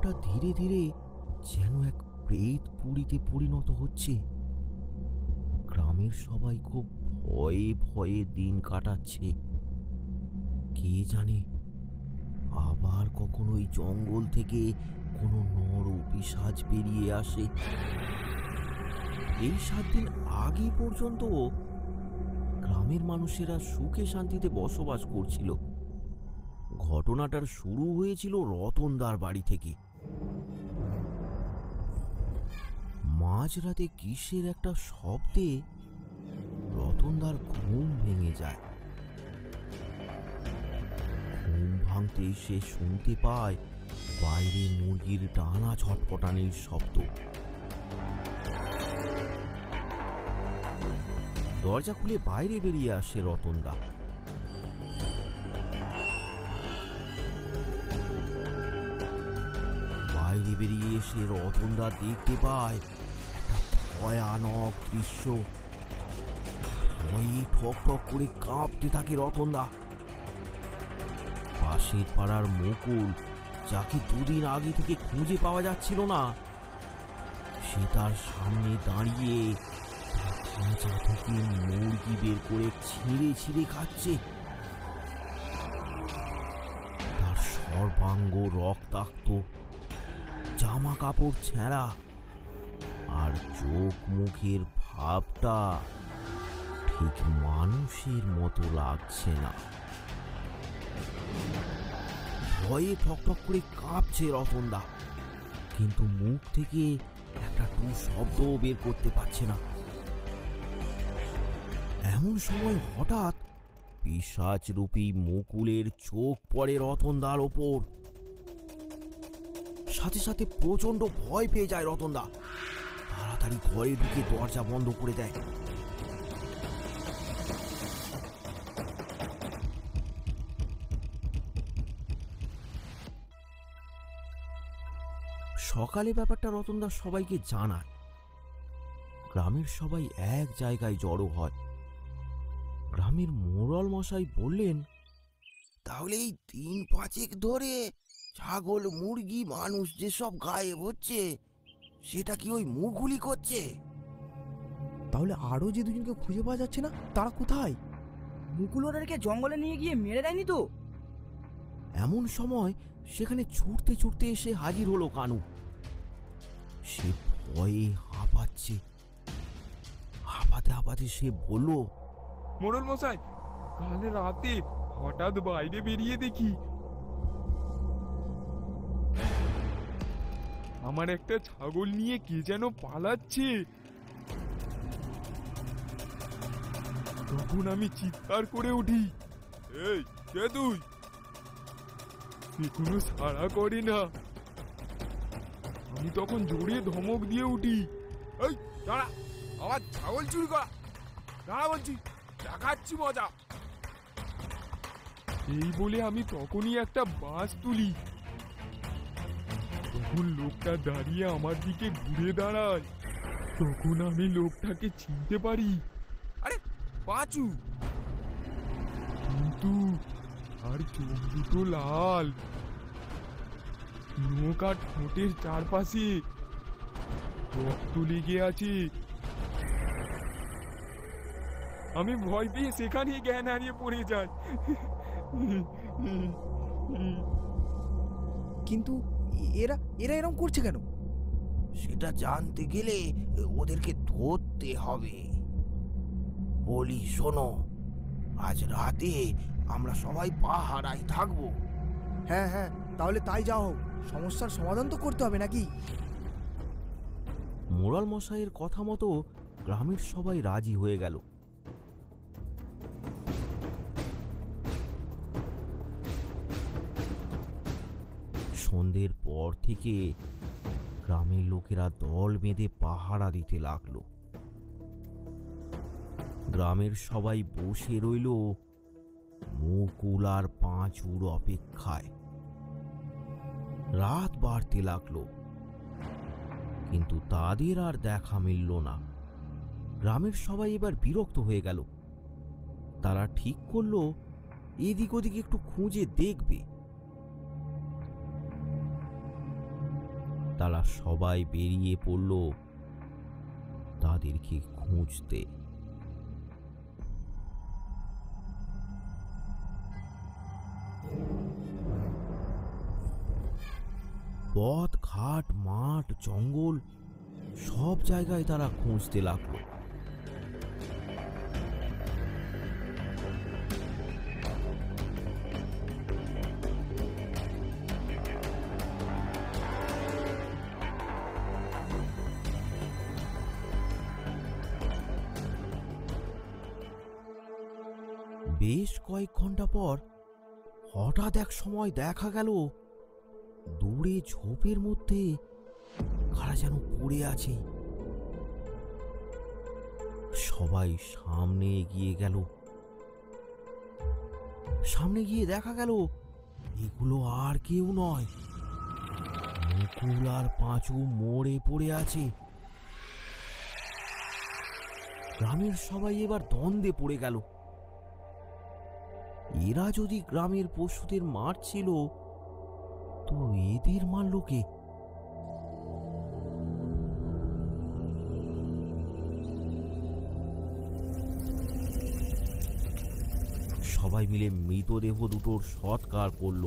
গ্রামটা ধীরে ধীরে যেন এক প্রেত পুরীতে পরিণত হচ্ছে। গ্রামের সবাই খুব ভয়ে ভয়ে দিন কাটাচ্ছে। কে জানে আবার কখনো ওই জঙ্গল থেকে কোনো নর পিশাচ বেরিয়ে আসে। এই 7 দিন আগে পর্যন্ত গ্রামের মানুষেরা সুখে শান্তিতে বসবাস করছিল। ঘটনাটার শুরু হয়েছিল রতনদার বাড়ি থেকে। মাঝরাতে কিসের একটা শব্দে রতনদার ঘুম ভেঙে যায়। ঘুম ভাঙতে সে শুনতে পায় বাইরে মুরগির ডানা ছটপটানির শব্দ। দরজা খুলে বাইরে বেরিয়ে আসে রতনদা। বাইরে বেরিয়ে এসে রতনদা দেখতে পায় একটা ভয়ানক দৃশ্য। ভয়ে ঠক ঠক করে কাঁপতে থাকে রতনদা। পাশের পাড়ার মুকুল, যাকে 2 দিন আগে থেকে খুঁজে পাওয়া যাচ্ছিল না, সে তার সামনে দাঁড়িয়ে খাঁচা থেকে মুরগি বের করে ছিঁড়ে ছিঁড়ে খাচ্ছে। তার সর্বাঙ্গ রক্তাক্ত, জামা কাপড় ছেঁড়া, আর চোখ মুখের ভাবটা ঠিক মানুষের মতো লাগছে না। ভয়ে ঠকঠক করে কাঁপছে রতনদা, কিন্তু মুখ থেকে একটা টু শব্দও বের করতে পারছে না। এমন সময় হঠাৎ পিশাচ রূপী মুকুলের চোখ পড়ে রতনদার ওপর। সাথে সাথে প্রচন্ড ভয় পেয়ে যায় রতনদা। তাড়াতাড়ি ঘরে ঢুকে দরজা বন্ধ করে দেয়। সকালে ব্যাপারটা রতনদা সবাইকে জানায়। গ্রামের সবাই এক জায়গায় জড়ো হয়। গ্রামের মোড়ল মশাই বললেন, তাহলে এই 3-5 ধরে ছাগল, মুরগি, মানুষ যেসব গায়েব হচ্ছে, সেটা কি ওই মুখগুলি করছে? তাহলে আরো যে 2জনকে খুঁজে পাওয়া যাচ্ছে না, তারা কোথায়? মুকুল ওদেরকে জঙ্গলে নিয়ে গিয়ে মেরে দেয়নি তো? এমন সময় সেখানে ছুটতে ছুটতে এসে হাজির হলো কানু। সে ভয়ে হাঁপাচ্ছে। হাঁপাতে হাঁপাতে সে বলল, মোড়ল মশাই, কাল রাতে হঠাৎ বাইরে বেরিয়ে দেখি আমার একটা ছাগল নিয়ে কে যেন পালাচ্ছে। তখন আমি চিৎকার করে উঠি, এই কে তুই? সে কোনো সাড়া করে না। আমি তখন জোরে ধমক দিয়ে উঠি, এই দাঁড়া, আমার ছাগল চুরি করা, দাঁড়া বলছি, দেখাচ্ছি মজা। এই বলে আমি তখনই একটা বাঁশ তুলি। তখন লোকটা দাঁড়িয়ে আমার দিকে ঘুরে দাঁড়ায়। তখন আমি লোকটাকে চিনতে পারি, আরে পাঁচু। কিন্তু আর চোখ দুটো লাল, নখ আর ঠোঁটের চারপাশে রক্ত লেগে আছে। আমি ভয় পেয়ে সেখানেই জ্ঞান হারিয়ে পড়ে যাই। কিন্তু এরা এরা এরকম করছে কেন? সেটা জানতে গেলে ওদেরকে ধরতে হবে। বলি শোনো, আজ রাতে আমরা সবাই পাহারায় থাকবো। হ্যাঁ হ্যাঁ, তাহলে তাই যাও, সমস্যার সমাধান তো করতে হবে নাকি? মোড়ল মশাইয়ের কথা মতো গ্রামের সবাই রাজি হয়ে গেল। সন্ধ্যের পর থেকে গ্রামের লোকেরা দল বেঁধে পাহারা দিতে লাগলো। গ্রামের সবাই বসে রইল মুকুল আর পাঁচুর অপেক্ষায়। রাত বাড়তে লাগলো, কিন্তু তাদের আর দেখা মিলল না। গ্রামের সবাই এবার বিরক্ত হয়ে গেল। তারা ঠিক করলো এদিক ওদিক একটু খুঁজে দেখবে। তারা সবাই বেরিয়ে পড়ল তাদেরকে খুঁজতে। পথ ঘাট মাঠ জঙ্গল সব জায়গায় তারা খুঁজতে লাগলো। বেশ কয়েক ঘন্টা পর হঠাৎ এক সময় দেখা গেল দূরে ঝোপের মধ্যে কারা যেন পড়ে আছে। সবাই সামনে এগিয়ে গেল। সামনে গিয়ে দেখা গেল এগুলো আর কেউ নয়, মুকুল আর পাঁচু মরে পড়ে আছে। গ্রামের সবাই এবার দ্বন্দ্বে পড়ে গেল। এরা যদি গ্রামের পশুদের মারছিল তো এদের মারল কে? সবাই মিলে মৃতদেহ দুটোর সৎকার করল।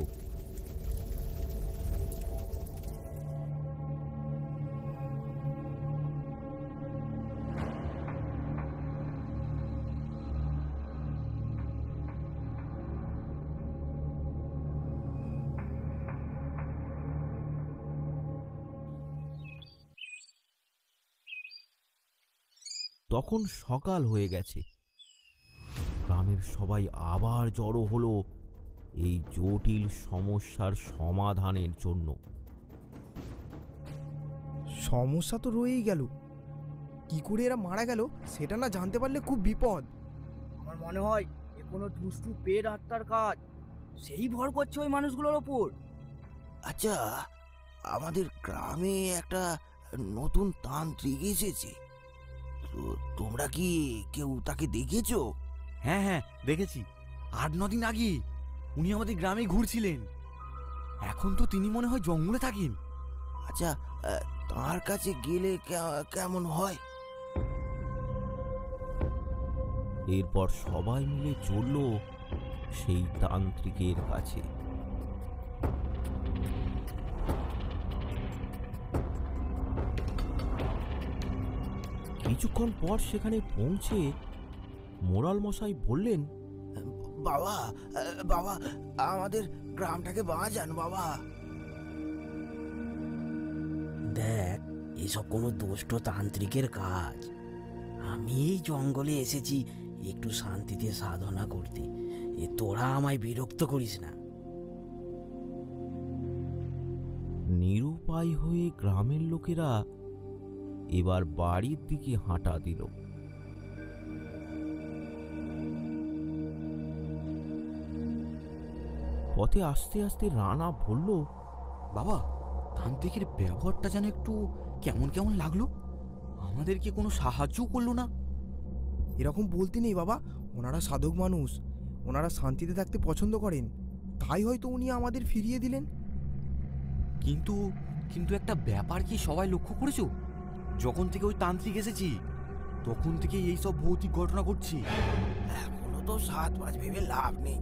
তখন সকাল হয়ে গেছে। গ্রামের সবাই আবার জড়ো হলো এই জটিল সমস্যার সমাধানের জন্য। সমস্যা তো রয়েই গেল, কি করে এরা মারা গেল সেটা না জানতে পারলে খুব বিপদ। আমার মনে হয় এ কোনো দুষ্টু পেট আত্মার কাজ, সেই ভর করছে ওই মানুষগুলোর ওপর। আচ্ছা, আমাদের গ্রামে একটা নতুন তান্ত্রিক এসেছে, তোমরা কি কেউ তাকে দেখেছো? হ্যাঁ হ্যাঁ দেখেছি, 8-9 দিন আগে উনি আমাদের গ্রামে ঘুরছিলেন। এখন তো তিনি মনে হয় জঙ্গলে থাকেন। আচ্ছা, তার কাছে গেলে কেমন হয়? এরপর সবাই মিলে চলল সেই তান্ত্রিকের কাছে। কিছুক্ষণ পর সেখানে পৌঁছে মোড়াল মশাই বললেন, বাবা বাবা, আমাদের গ্রামটাকে বাঁচান বাবা। দেখ, এসব কোনো দুষ্ট তান্ত্রিকের কাজ। আমি এই জঙ্গলে এসেছি একটু শান্তিতে সাধনা করতে, তোরা আমায় বিরক্ত করিস না। নিরুপায় হয়ে গ্রামের লোকেরা এবার বাড়ির দিকে হাঁটা দিল। পথে আস্তে আস্তে রানা বলল, বাবা, তান্ত্রিকের ব্যবহারটা যেন একটু কেমন কেমন লাগলো। আমাদেরকে কোনো সাহায্যও করলো না। এরকম বলতে নেই বাবা, ওনারা সাধক মানুষ, ওনারা শান্তিতে থাকতে পছন্দ করেন, তাই হয়তো উনি আমাদের ফিরিয়ে দিলেন। কিন্তু কিন্তু একটা ব্যাপার কি সবাই লক্ষ্য করেছো? যখন থেকে ওই তান্ত্রিক এসেছি তখন থেকে এইসব ভৌতিক ঘটনা ঘটছে। এখনো তো 7-5 ভেবে লাভ নেই।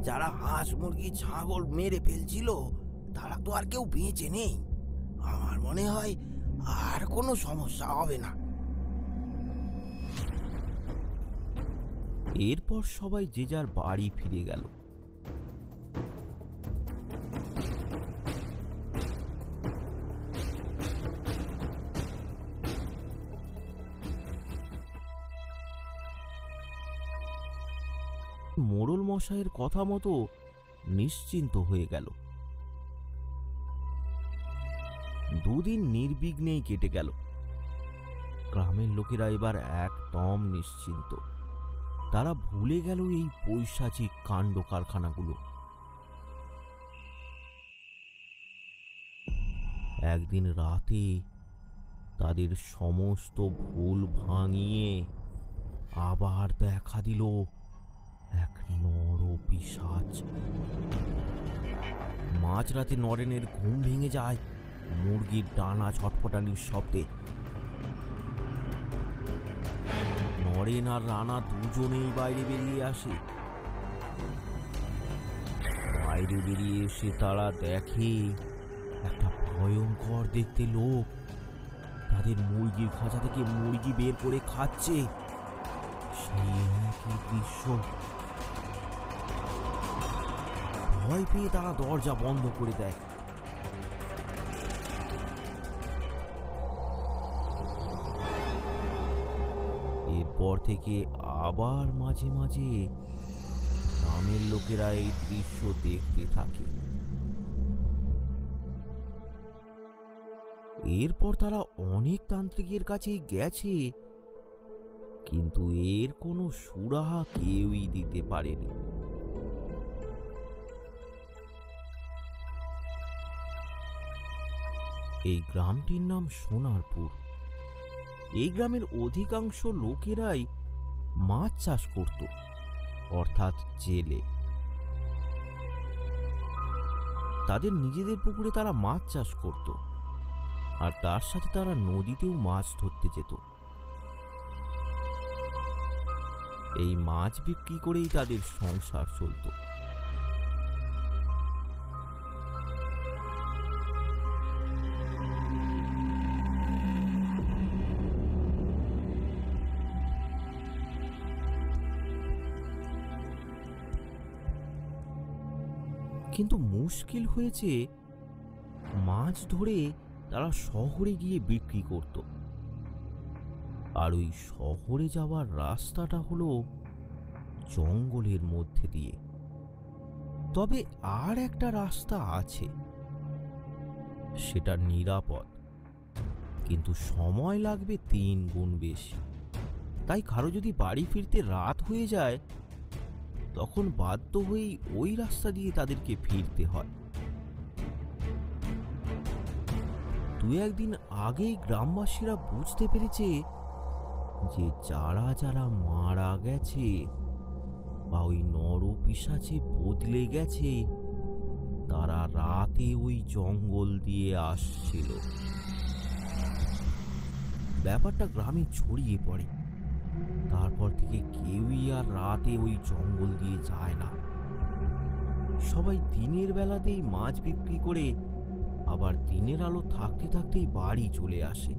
যারা হাঁস মুরগি ছাগল মেরে ফেলছিল তারা তো আর কেউ বেঁচে নেই। আমার মনে হয় আর কোনো সমস্যা হবে না। এরপর সবাই যে যার বাড়ি ফিরে গেল। মোড়ল মশাইয়ের কথা মতো নিশ্চিন্ত হয়ে গেল। দুদিন নির্বিঘ্নেই কেটে গেল। গ্রামের লোকেরা এবার একদম নিশ্চিন্ত। তারা ভুলে গেল এই পৈশাচিক কাণ্ড কারখানাগুলো। একদিন রাতে তাদের সমস্ত ভুল ভাঙিয়ে আবার দেখা দিল এক নর পিশাচ। মাঝরাতে নরেনের ঘুম ভেঙে যায়। মুরগির ডানা ছটফটানির শব্দে। নরেন আর রানা দুজনেই বাইরে বেরিয়ে আসে। বাইরে বেরিয়ে এসে তারা দেখে একটা ভয়ঙ্কর দেখতে লোক তাদের মুরগির খাঁচা থেকে মুরগি বের করে খাচ্ছে। সেই একই দৃশ্য। ভয় পেয়ে তারা দরজা বন্ধ করে দেয়। এরপর থেকে আবার মাঝে মাঝে গ্রামের লোকেরা এই দৃশ্য দেখতে থাকে। এরপর তারা অনেক তান্ত্রিকের কাছেই গেছে, কিন্তু এর কোনো সুরাহা কেউই দিতে পারেনি। এই গ্রামটির নাম সোনারপুর। এই গ্রামের অধিকাংশ লোকেরাই মাছ চাষ করত, অর্থাৎ জেলে। তাদের নিজেদের পুকুরে তারা মাছ চাষ করত, আর তার সাথে তারা নদীতেও মাছ ধরতে যেত। এই মাছ বিক্রি করেই তাদের সংসার চলত। কিন্তু মুশকিল হয়েছে, মাছ ধরে তারা শহরে গিয়ে বিক্রি করত, আর ওই শহরে যাওয়ার রাস্তাটা হলো জঙ্গলের মধ্যে দিয়ে। তবে আর একটা রাস্তা আছে, সেটা নিরাপদ, কিন্তু সময় লাগবে 3 গুণ বেশি। তাই কারো যদি বাড়ি ফিরতে রাত হয়ে যায়, তখন বাধ্য হয়েই ওই রাস্তা দিয়ে তাদেরকে ফিরতে হয়। 2-1 দিন আগেই গ্রামবাসীরা বুঝতে পেরেছে যে যারা যারা মারা গেছে বা ওই নরপিশাচে বদলে গেছে, তারা রাতে ওই জঙ্গল দিয়ে আসছিল। ব্যাপারটা গ্রামে ছড়িয়ে পড়ে। তারপর থেকে কেউই আর রাতে ওই জঙ্গল দিয়ে যায় না। সবাই দিনের বেলাতেই মাছ বিক্রি করে আবার দিনের আলো থাকতে থাকতেই বাড়ি চলে আসে।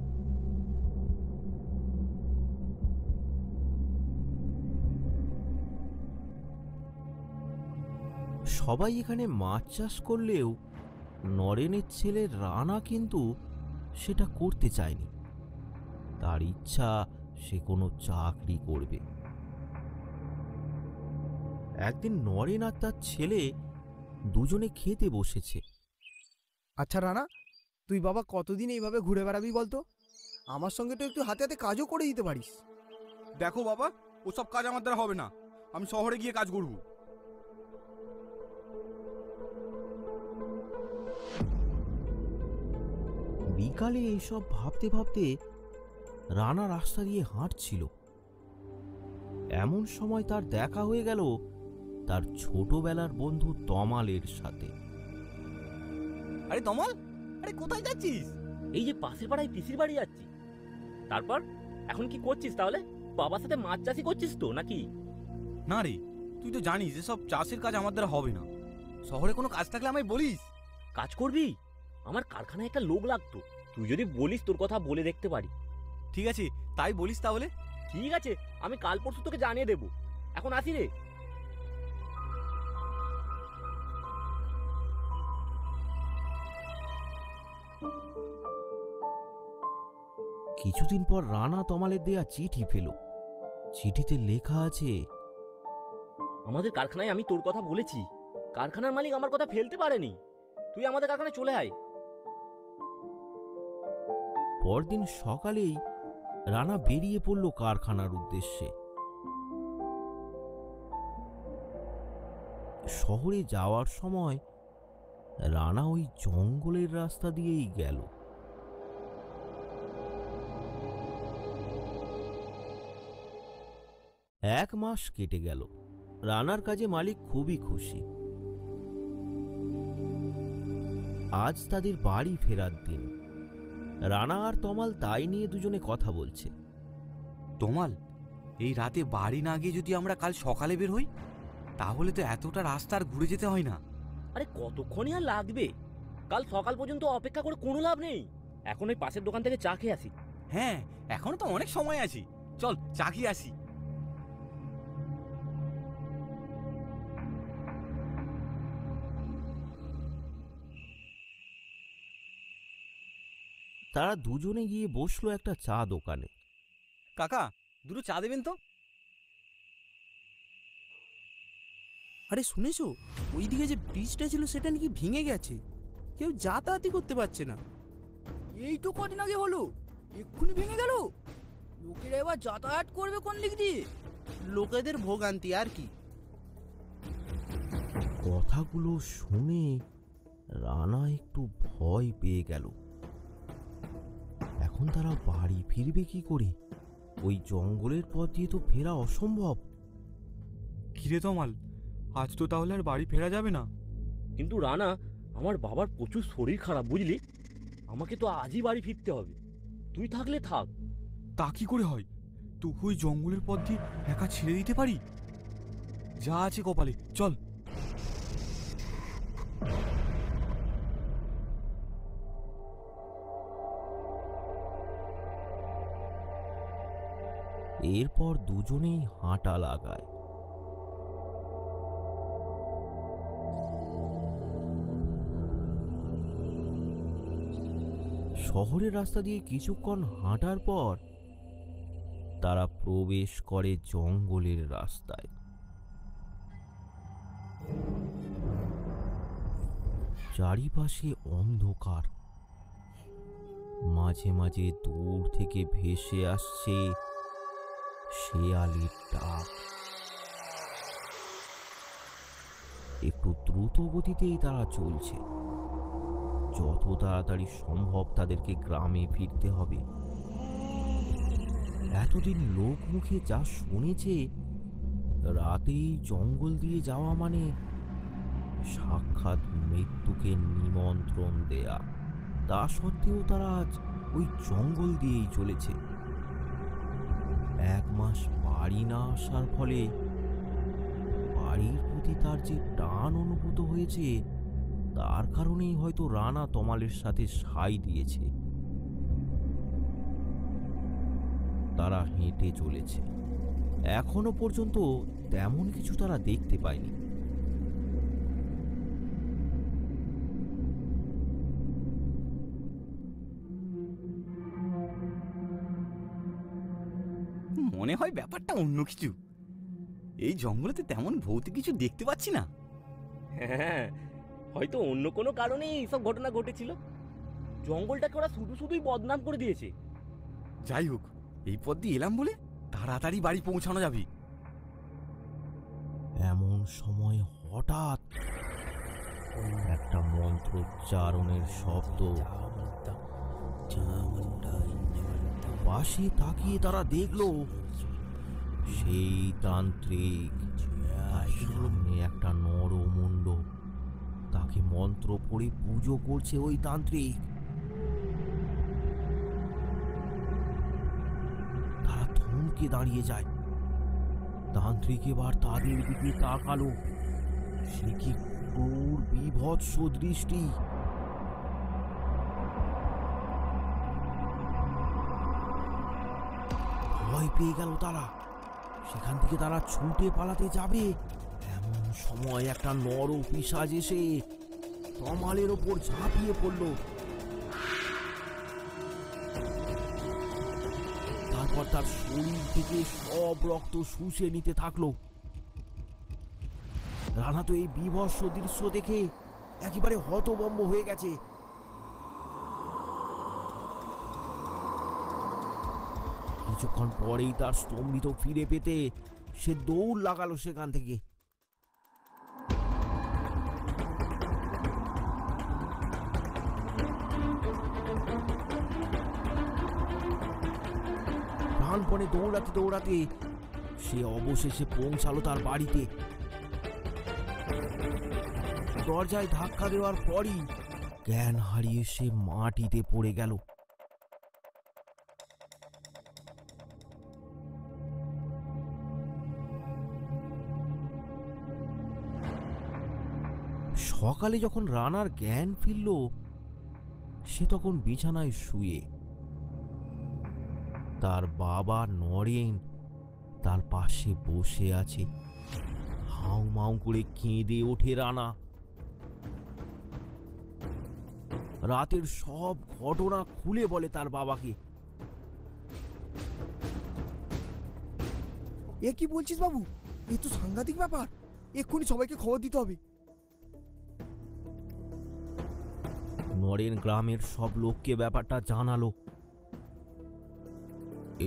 সবাই এখানে মাছ চাষ করলেও নরেনের ছেলে রানা কিন্তু সেটা করতে চায়নি। তার ইচ্ছা সে কোনো চাকরি করবে। একদিন নরেন আর তার ছেলে দুজনে খেতে বসেছে। আচ্ছা রানা, তুই বাবা কতদিন এইভাবে ঘুরে বেড়াবি বলতো? আমার সঙ্গে তো একটু হাতে হাতে কাজও করে দিতে পারিস। দেখো বাবা, ওসব কাজ আমার দ্বারা হবে না। আমি শহরে গিয়ে কাজ করব। বিকালে এইসব ভাবতে ভাবতে রানা রাস্তা দিয়ে হাঁটছিল। এমন সময় তার দেখা হয়ে গেল তার ছোটবেলার বন্ধু তমালের সাথে। আরে তমাল, আরে কোথায় যাচ্ছিস? এই যে পাশের পাড়ায় পিসির বাড়ি যাচ্ছি। তারপর এখন কি করছিস তাহলে? বাবার সাথে মাছ চাষি করছিস তো নাকি? না রে, তুই তো জানিস এসব চাষের কাজ আমার দ্বারা হবে না। শহরে কোনো কাজ থাকলে আমায় বলিস। কাজ করবি? আমার কারখানায় একটা লোক লাগতো। তুই যদি বলিস তোর কথা বলে দেখতে পারি। ঠিক আছে, তাই বলিস তাহলে। ঠিক আছে, আমি কাল পরশু তোকে জানিয়ে দেবো। এখন আসি রে। কিছুদিন পর রানা তমালের দেয়া চিঠি পেল। চিঠিতে লেখা আছে, আমাদের কারখানায় আমি তোর কথা বলেছি। কারখানার মালিক আমার কথা ফেলতে পারেনি। তুই আমাদের কারখানায় চলে আয়। পরদিন সকালেই রানা বেরিয়ে পড়ল কারখানার উদ্দেশ্যে। শহরে যাওয়ার সময় রানা ওই জঙ্গলের রাস্তা দিয়েই গেল। 1 মাস কেটে গেল। রানার কাজে মালিক খুবই খুশি। আজ তাদের বাড়ি ফেরার দিন। রানা আর তমাল তাই নিয়ে দুজনে কথা বলছে। তমাল, এই রাতে বাড়ি না গিয়ে যদি আমরা কাল সকালে বের হই, তাহলে তো এতটা রাস্তা আর ঘুরে যেতে হয় না। আরে কতক্ষণই আর লাগবে? কাল সকাল পর্যন্ত অপেক্ষা করে কোনো লাভ নেই। এখন ওই পাশের দোকান থেকে চা খেয়ে আসি। হ্যাঁ, এখনো তো অনেক সময় আছে, চল চা খেয়ে আসি। তারা দুজনে গিয়ে বসলো একটা চা দোকানে। কাকা, দুটো চা দেবেন তো। আরে শুনেছো, ওইদিকে যে ব্রিজটা ছিল সেটা নাকি ভেঙে গেছে, কেউ যাতায়াতই করতে পারছে না। এই তো কদিন আগে হলো, এক্ষুনি ভেঙে গেল। লোকেরা এবার যাতায়াত করবে কোন দিক দিয়ে? লোকেদের ভোগান্তি আর কি। কথাগুলো শুনে রানা একটু ভয় পেয়ে গেল। এখন তারা বাড়ি ফিরবে কি করে? ওই জঙ্গলের পথ দিয়ে তো ফেরা অসম্ভব। কিরে তমাল, আজ তো তাহলে আর বাড়ি ফেরা যাবে না। কিন্তু রানা, আমার বাবার প্রচুর শরীর খারাপ, বুঝলি? আমাকে তো আজই বাড়ি ফিরতে হবে। তুই থাকলে থাক। তা কি করে হয়? তোকে ওই জঙ্গলের পথ দিয়ে একা ছেড়ে দিতে পারি? যা আছে কপালে, চল। এরপর দুজনেই হাঁটা লাগায়। শহরের রাস্তা দিয়ে কিছুক্ষণ হাঁটার পর তারা প্রবেশ করে জঙ্গলের রাস্তায়। চারিপাশে অন্ধকার, মাঝে মাঝে দূর থেকে ভেসে আসছে শেয়ালের ডাক। একটু দ্রুত গতিতেই তারা চলছে। যত তাড়াতাড়ি সম্ভব তাদেরকে গ্রামে ফিরতে হবে। এতদিন লোক মুখে যা শুনেছে, রাতেই জঙ্গল দিয়ে যাওয়া মানে সাক্ষাৎ মৃত্যুকে নিমন্ত্রণ দেয়া। তা সত্ত্বেও তারা আজ ওই জঙ্গল দিয়েই চলেছে। 1 মাস বাড়ি না আসার ফলে বাড়ির প্রতি তার যে টান অনুভূত হয়েছে, তার কারণেই হয়তো রানা তমালের সাথে সাই দিয়েছে। তারা হেঁটে চলেছে। এখনো পর্যন্ত তেমন কিছু তারা দেখতে পায়নি। মনে হয় ব্যাপারটা অন্য কিছু। এই জঙ্গলেতে তেমন ভৌতিক কিছু দেখতে পাচ্ছি না। হ্যাঁ, হয়তো অন্য কোনো কারণে এইসব ঘটনা ঘটেছিল। জঙ্গলটাকে ওরা শুধু শুধুই বদনাম করে দিয়েছে। যাই হোক, এই পথ দিয়ে এলাম বলে তাড়াতাড়ি বাড়ি পৌঁছানো যাবে। এমন সময় হঠাৎ একটা মন্ত্রোচ্চারণের শব্দ। পাশে তাকিয়ে তারা দেখলো সেই তান্ত্রিক, তার সামনে একটা নরমুণ্ড। তাকে মন্ত্র পড়ে পুজো করছে ওই তান্ত্রিক। তারা থমকে দাঁড়িয়ে যায়। তান্ত্রিক এবার তাদের দিকে তাকালো। সে কি ক্রূর বীভৎস দৃষ্টি! ভয় পেয়ে গেল তারা। সেখান থেকে তারা ছুটে পালাতে যাবে, এমন সময় একটা নর পিশাচ এসে তমালের ওপর ঝাঁপিয়ে পড়ল। তারপর তার শরীর থেকে সব রক্ত শুষে নিতে থাকলো। রানা তো এই বীভৎস দৃশ্য দেখে একেবারে হতভম্ব হয়ে গেছে। কিছুক্ষণ পরেই তার স্তম্ভিত ফিরে পেতে সে দৌড় লাগালো সেখান থেকে। প্রাণপণে দৌড়াতে দৌড়াতে সে অবশেষে পৌঁছালো তার বাড়িতে। দরজায় ধাক্কা দেওয়ার পরই জ্ঞান হারিয়ে সে মাটিতে পড়ে গেল। সকালে যখন রানার জ্ঞান ফিরল, সে তখন বিছানায় শুয়ে। তার বাবা নরেন তার পাশে বসে আছে। হাউ মাউ করে কেঁদে ওঠে রানা। রাতের সব ঘটনা খুলে বলে তার বাবাকে। এ কি বলছিস বাবু? এ তো সাংঘাতিক ব্যাপার। এক্ষুনি সবাইকে খবর দিতে হবে। নরেন গ্রামের সব লোককে ব্যাপারটা জানালো।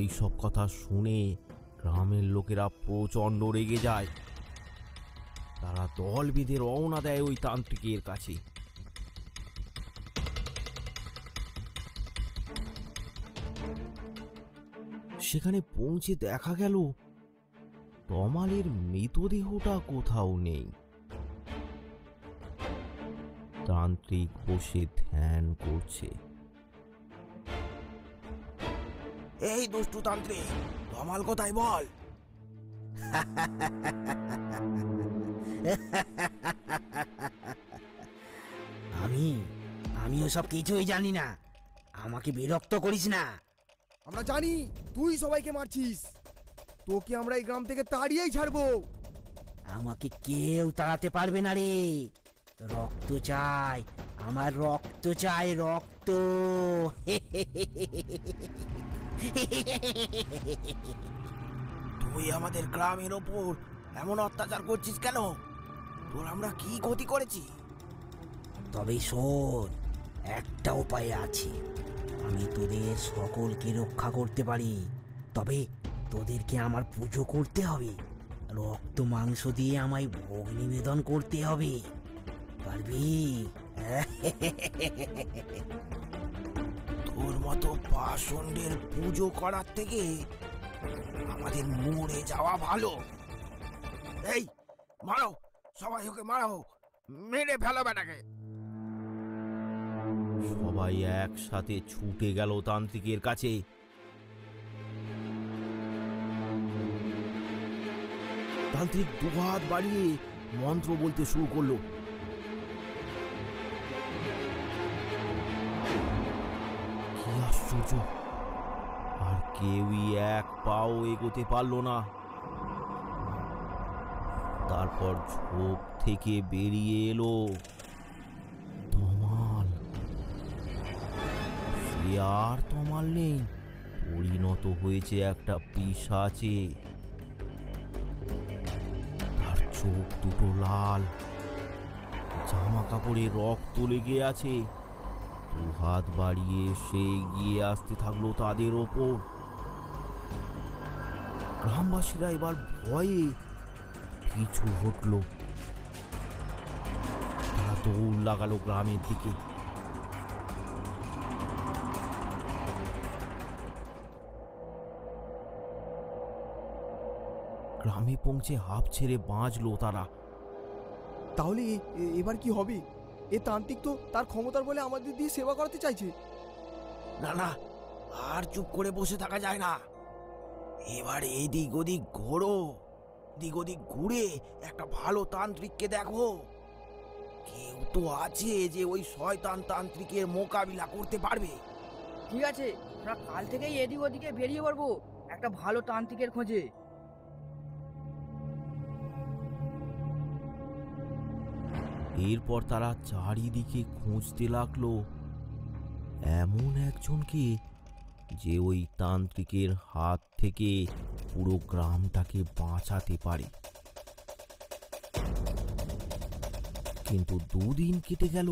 এই সব কথা শুনে গ্রামের লোকেরা প্রচন্ড রেগে যায়। তারা দল বেঁধে রওনা দেয় ওই তান্ত্রিকের কাছে। সেখানে পৌঁছে দেখা গেল তমালের মৃতদেহটা কোথাও নেই। তান্ত্রিক বসে ধ্যান করছে। এই দুষ্টু তান্ত্রিক, তমাল কোথায় বল? আমি ওসব কিছুই জানি না। আমাকে বিরক্ত করিস না। আমরা জানি তুই সবাইকে মারছিস। তোকে আমরা এই গ্রাম থেকে তাড়িয়েই ছাড়বো। আমাকে কেউ তাড়াতে পারবে না রে। রক্ত চাই, আমার রক্ত চাই, রক্ত। তুই আমাদের গ্রামের ওপর এমন অত্যাচার করছিস কেন? তোর আমরা কি ক্ষতি করেছি? তবে শোন, একটা উপায় আছে। আমি তোদের সকলকে রক্ষা করতে পারি। তবে তোদেরকে আমার পুজো করতে হবে। রক্ত মাংস দিয়ে আমায় ভোগ নিবেদন করতে হবে। পারবি? তোর মতো পাষণ্ডের পুজো করার থেকে আমাদের মরে যাওয়া ভালো। এই মারো, সবাই ওকে মারো, মেরে ফেলো বেটাকে। সবাই একসাথে ছুটে গেল তান্ত্রিকের কাছে। তান্ত্রিক দুহাত বাড়িয়ে মন্ত্র বলতে শুরু করলো। কি আশ্চর্য! আর কেউই এক পাও এগোতে পারল না। তারপর ঝোপ থেকে বেরিয়ে এলো তমাল। সে আর তমাল নেই, পরিণত হয়েছে একটা পিশাচে। তার চোখ দুটো লাল, জামা কাপড়ে রক্ত লেগে আছে। দুহাত বাড়িয়ে সে এগিয়ে আসতে থাকলো তাদের ওপর। গ্রামবাসীরা এবার ভয়ে পিছু হটল। তারা দৌড় লাগালো গ্রামের দিকে। গ্রামে পৌঁছে হাঁপ ছেড়ে বাঁচলো তারা। তাহলে এবার কি হবে? এ তান্ত্রিক তো তার ক্ষমতার বলে আমাদের দিয়ে সেবা করাতে চাইছে। না না, আর চুপ করে বসে থাকা যায় না। এবার এদিক ওদিক ঘোরো, দিক ওদিক ঘুরে একটা ভালো তান্ত্রিককে দেখো। কেউ তো আছে যে ওই শয়তান তান্ত্রিকের মোকাবিলা করতে পারবে। ঠিক আছে, আমরা কাল থেকেই এদিক ওদিকে বেরিয়ে পড়বো একটা ভালো তান্ত্রিকের খোঁজে। এরপর তারা চারিদিকে খুঁজতে লাগলো এমন একজনকে যে ওই তান্ত্রিকের হাত থেকে পুরো গ্রামটাকে বাঁচাতে পারে। কিন্তু দুদিন কেটে গেল,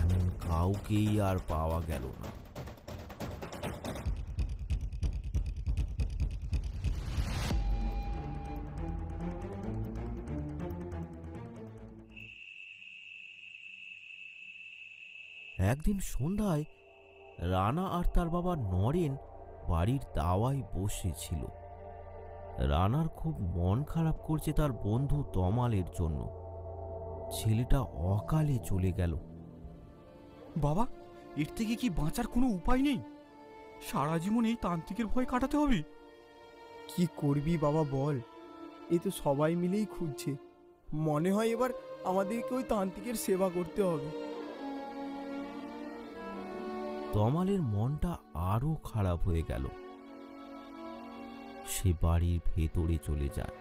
এমন কাউকেই আর পাওয়া গেল না। একদিন সন্ধ্যায় রানা আর তার বাবা নরেন বাড়ির দাওয়ায় বসেছিল। রানার খুব মন খারাপ করছে তার বন্ধু তমালের জন্য। ছেলেটা অকালে চলে গেল। বাবা, এর থেকে কি বাঁচার কোনো উপায় নেই? সারা জীবন এই তান্ত্রিকের ভয় কাটাতে হবে? কি করবি বাবা বল, এই তো সবাই মিলেই খুঁজছে। মনে হয় এবার আমাদেরকে ওই তান্ত্রিকের সেবা করতে হবে। তমালের মনটা আরো খারাপ হয়ে গেল। সে বাড়ির ভেতরে চলে যায়।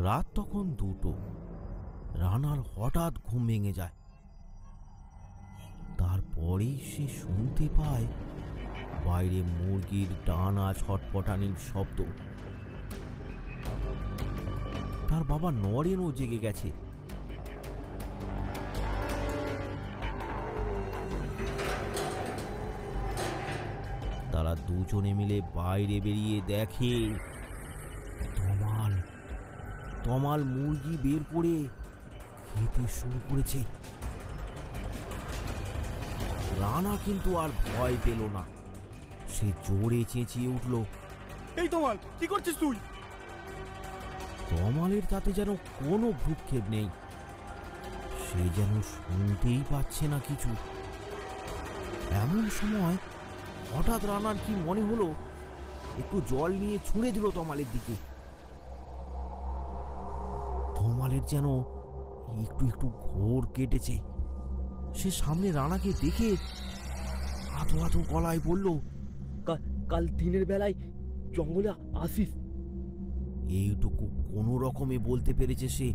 রাত তখন 2টো। রানার হঠাৎ ঘুম ভেঙে যায়। তারপরেই সে শুনতে পায় বাইরে মুরগির ডানা ছটপটানির শব্দ। তার বাবা নরেনও জেগে গেছে। তারা দুজনে মিলে বাইরে বেরিয়ে দেখে তমাল মুরগি বের করে খেতে শুরু করেছে। রানা কিন্তু আর ভয় পেল না। সে জোরে চেঁচিয়ে উঠল, এই তমাল, কি করছিস তুই? তমালের তাতে যেন কোনো ভ্রুক্ষেপ নেই। সে যেন শুনতেই পাচ্ছে না কিছু। এমন সময় হঠাৎ রানার কি মনে হলো, একটু জল নিয়ে ছুঁড়ে দিল তমালের দিকে। তমালের যেন একটু একটু ঘোর কেটেছে। সে সামনে রানাকে দেখে আধো আধো গলায় বলল, কাল দিনের বেলায় জঙ্গলে আসিস। এইটুকু কোনো রকমে বলতে পেরেছে সে।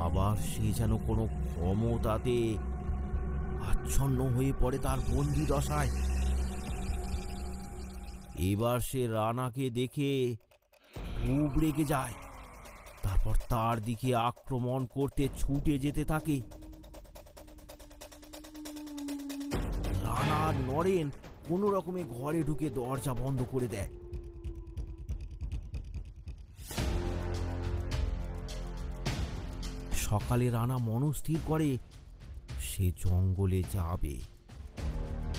আবার সে যেন কোনো ক্ষমতাতে আচ্ছন্ন হয়ে পড়ে তার বন্দি দশায়। এবার সে রানাকে দেখে খুব রেগে যায়। তারপর তার দিকে আক্রমণ করতে ছুটে যেতে থাকে। রানা আর নরেন কোনো রকমে ঘরে ঢুকে দরজা বন্ধ করে দেয়। সকালে রানা মনস্থির করে সে জঙ্গলে যাবে।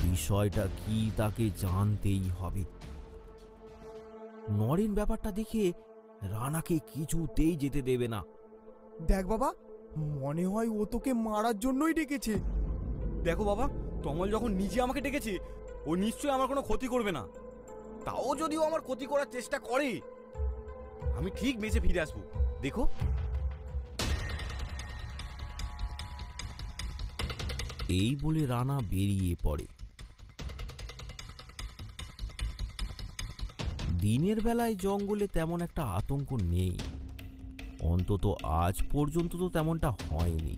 বিষয়টা কি তাকে জানতেই হবে। নরেন ব্যাপারটা দেখে রানাকে কিছুতেই যেতে দেবে না। দেখ বাবা, মনে হয় ও তোকে মারার জন্যই ডেকেছে। দেখো বাবা, তমাল যখন নিজে আমাকে ডেকেছে, ও নিশ্চয়ই আমার কোনো ক্ষতি করবে না। তাও যদি ও আমার ক্ষতি করার চেষ্টা করে, আমি ঠিক বেঁচে ফিরে আসবো, দেখো। এই বলে রানা বেরিয়ে পড়ে। দিনের বেলায় জঙ্গলে তেমন একটা আতঙ্ক নেই, অন্তত আজ পর্যন্ত তো তেমনটা হয়নি।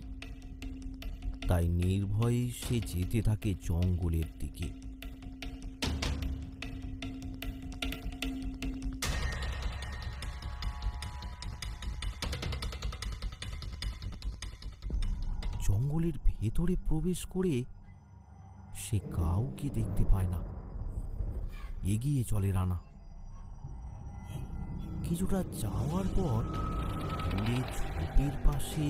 তাই নির্ভয়ে সে যেতে থাকে জঙ্গলের দিকে। জঙ্গলের ভেতরে প্রবেশ করে সে কাউকে দেখতে পায় না। এগিয়ে চলে রানা। কিছুটা যাওয়ার পর ঝোপের পাশে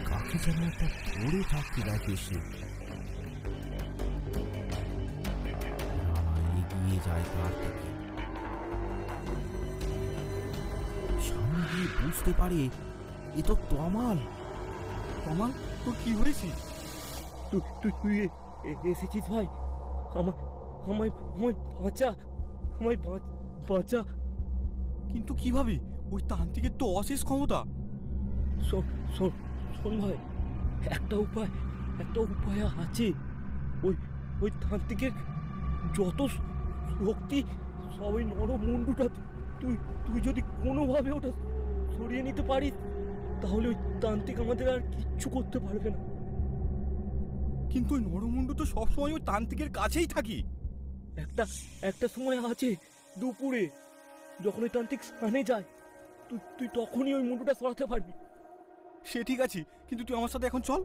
কাকে যেন একটা পড়ে থাকতে দেখে সে। রানা এগিয়ে যায় তার দিকে। সামনে গিয়ে বুঝতে পারে এ তো তমাল। তমাল, তোর কি হয়েছে? তুই এসেছিস ভাই? আমায় বাঁচা, আমায় বাঁচা। কিন্তু কিভাবে? ওই তান্ত্রিকের তো অশেষ ক্ষমতা। শোন ভাই, একটা উপায় আছে। ওই তান্ত্রিকের যত শক্তি সব ওই নরমুণ্ডুটা, তুই যদি কোনোভাবে ওটা সরিয়ে নিতে পারিস, তাহলে ওই তান্ত্রিক আমাদের আর কিচ্ছু করতে পারবে না। কিন্তু ওই নরমুণ্ডু তো সবসময় ওই তান্ত্রিকের কাছেই থাকি। একটা সময় আছে দুপুরে, যখন ওই তান্ত্রিক স্থানে যায়, তুই তখনই ওই মুন্ডুটা সরাতে পারবি। সে ঠিক আছে, কিন্তু তুই আমার সাথে এখন চল।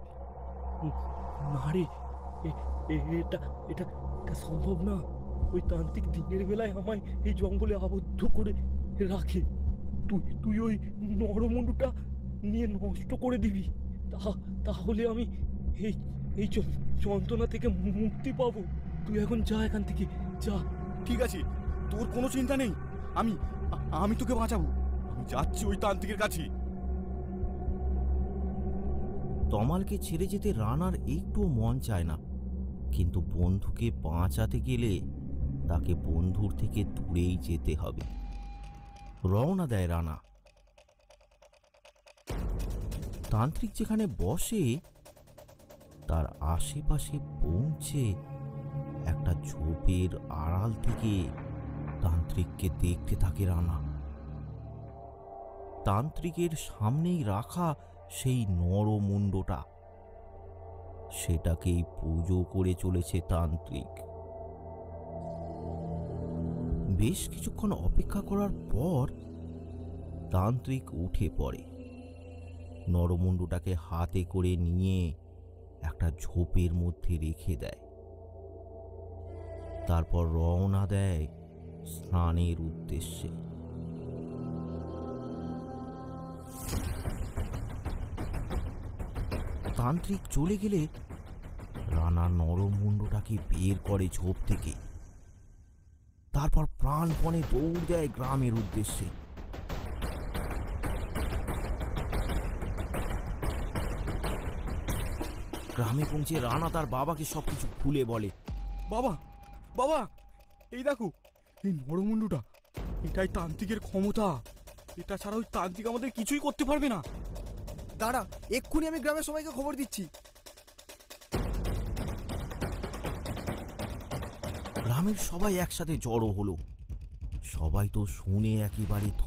না রে, এটা সম্ভব না। ওই তান্ত্রিক দিনের বেলায় আমায় এই জঙ্গলে আবদ্ধ করে রাখে। তুই ওই নরমুণ্ডুটা নিয়ে নষ্ট করে দিবি, তাহলে আমি এই যন্ত্রণা থেকে মুক্তি পাবো। তুই এখন যা এখান থেকে, যা। ঠিক আছে, তোর কোনো চিন্তা নেই, আমি তোকে বাঁচাবো। আমি যাচ্ছি ওই তান্ত্রিকের কাছে। তমালকে ছেড়ে যেতে রানার একটুও মন চায় না, কিন্তু বন্ধুকে বাঁচাতে গেলে তাকে বন্ধুর থেকে দূরেই যেতে হবে। রওনা দেয় রানা। তান্ত্রিক যেখানে বসে তার আশেপাশে পৌঁছে একটা ঝোপের আড়াল থেকে তান্ত্রিককে দেখতে থাকে রানা। তান্ত্রিকের সামনেই রাখা সেই নরমুণ্ডটা, সেটাকেই পুজো করে চলেছে তান্ত্রিক। বেশ কিছুক্ষণ অপেক্ষা করার পর তান্ত্রিক উঠে পড়ে, নরমুণ্ডটাকে হাতে করে নিয়ে একটা ঝোপের মধ্যে রেখে দেয়। তারপর রওনা দেয় স্নানের উদ্দেশ্যে। তান্ত্রিক চলে গেলে রানা নরমুণ্ডটাকে বের করে ঝোপ থেকে, তারপর প্রাণপণে দৌড় দেয় গ্রামের উদ্দেশ্যে। গ্রামে পৌঁছে রানা তার বাবাকে সবকিছু খুলে বলে। বাবা, বাবা, এই দেখো, এই নরমুণ্ডটা, এটাই তান্ত্রিকের ক্ষমতা। এটা ছাড়া ওই তান্ত্রিক আমাদের কিছুই করতে পারবে না। দাঁড়া, এক্ষুনি আমি গ্রামের সবাইকে খবর দিচ্ছি। গ্রামের সবাই একসাথে জড়ো হলো। সবাই তো শুনে একেবারে থ।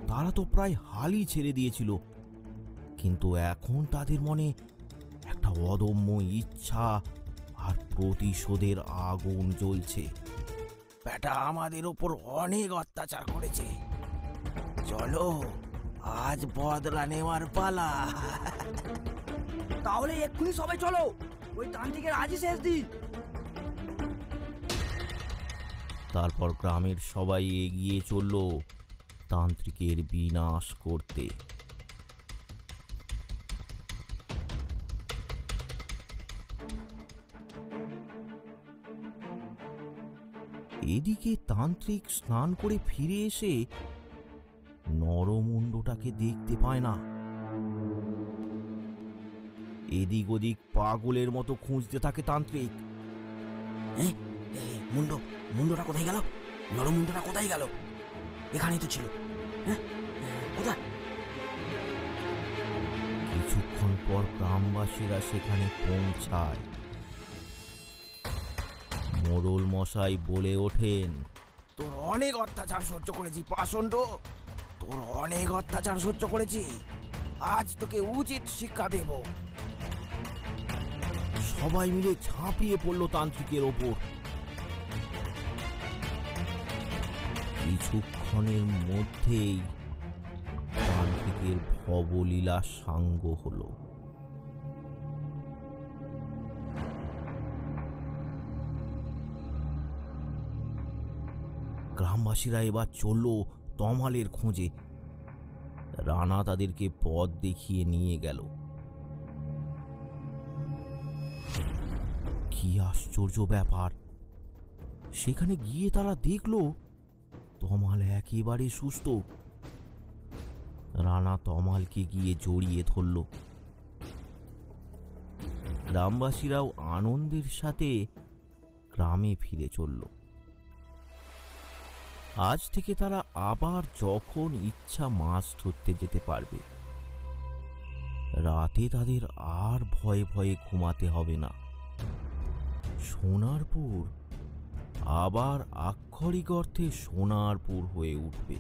তারা তো প্রায় হালই ছেড়ে দিয়েছিল, কিন্তু এখন তাদের মনে একটা অদম্য ইচ্ছা আর প্রতিশোধের আগুন জ্বলছে। বেটা আমাদের ওপর অনেক অত্যাচার করেছে, চলো আজ বদলা নেওয়ার পালা। তাহলে এক্ষুনি সবাই চলো, ওই তান্ত্রিকের আজই শেষ দিন। তারপর গ্রামের সবাই এগিয়ে চলল তান্ত্রিকের বিনাশ করতে। এদিকে তান্ত্রিক স্নান করে ফিরে এসে নরমুণ্ডটাকে দেখতে পায় না। এদিক ওদিক পাগলের মতো খুঁজতে থাকে তান্ত্রিক। মুন্ডটা কোথায় গেল? নরমুণ্ডটা কোথায় গেল? এখানেই তো ছিল। কোথায়? কিছুক্ষণ পর গ্রামবাসীরা সেখানে পৌঁছায়। মোড়ল মশাই বলে ওঠেন, তোর অনেক অত্যাচার সহ্য করেছি পাষণ্ড, তোর অনেক অত্যাচার সহ্য করেছি, আজ তোকে উচিত শিক্ষা দেব। সবাই মিলে ঝাঁপিয়ে পড়ল তান্ত্রিকের ওপর। কিছুক্ষণের মধ্যেই তান্ত্রিকের ভবলীলা সাঙ্গ হলো। গ্রামবাসীরা এবার চলল তমালের খোঁজে। রানা তাদেরকে পথ দেখিয়ে নিয়ে গেল। কি আশ্চর্য ব্যাপার! সেখানে গিয়ে তারা দেখলো তমাল একেবারে সুস্থ। রানা তমালকে গিয়ে জড়িয়ে ধরল। গ্রামবাসীরাও আনন্দের সাথে গ্রামে ফিরে চলল। আজ থেকে তারা আবার যখন ইচ্ছা মাছ ধরতে যেতে পারবে। রাতে তাদের আর ভয়ে ভয়ে ঘুমাতে হবে না। সোনারপুর আবার আক্ষরিক অর্থে সোনারপুর হয়ে উঠবে।